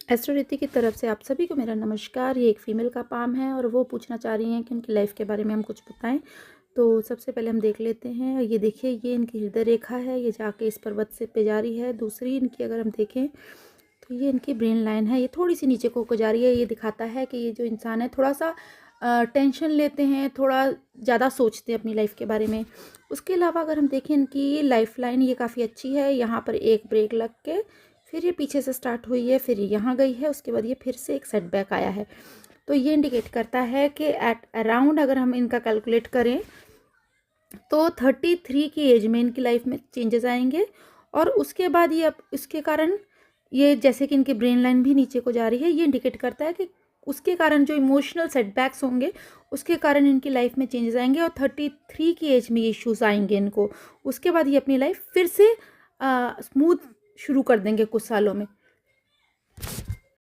Astro की तरफ से आप सभी को मेरा नमस्कार। ये एक फ़ीमेल का पाम है और वो पूछना चाह रही हैं कि उनकी लाइफ़ के बारे में हम कुछ बताएं। तो सबसे पहले हम देख लेते हैं। ये देखिए, ये इनकी हृदय रेखा है, ये जाके इस पर्वत से पे जा रही है। दूसरी इनकी अगर हम देखें तो ये इनकी ब्रेन लाइन है, ये थोड़ी सी नीचे को जा रही है। ये दिखाता है कि ये जो इंसान है थोड़ा सा टेंशन लेते हैं, थोड़ा ज़्यादा सोचते हैं अपनी लाइफ के बारे में। उसके अलावा अगर हम देखें, इनकी लाइफ लाइन ये काफ़ी अच्छी है। यहाँ पर एक ब्रेक लग के फिर ये पीछे से स्टार्ट हुई है, फिर यहाँ गई है, उसके बाद ये फिर से एक सेटबैक आया है। तो ये इंडिकेट करता है कि एट अराउंड अगर हम इनका कैलकुलेट करें तो 33 की एज में इनकी लाइफ में चेंजेस आएंगे। और उसके बाद ये अब इसके कारण ये जैसे कि इनकी ब्रेन लाइन भी नीचे को जा रही है, ये इंडिकेट करता है कि उसके कारण जो इमोशनल सेटबैक्स होंगे उसके कारण इनकी लाइफ में चेंजेस आएंगे और 33 की एज में ये इश्यूज आएंगे इनको। उसके बाद ये अपनी लाइफ फिर से स्मूथ शुरू कर देंगे कुछ सालों में।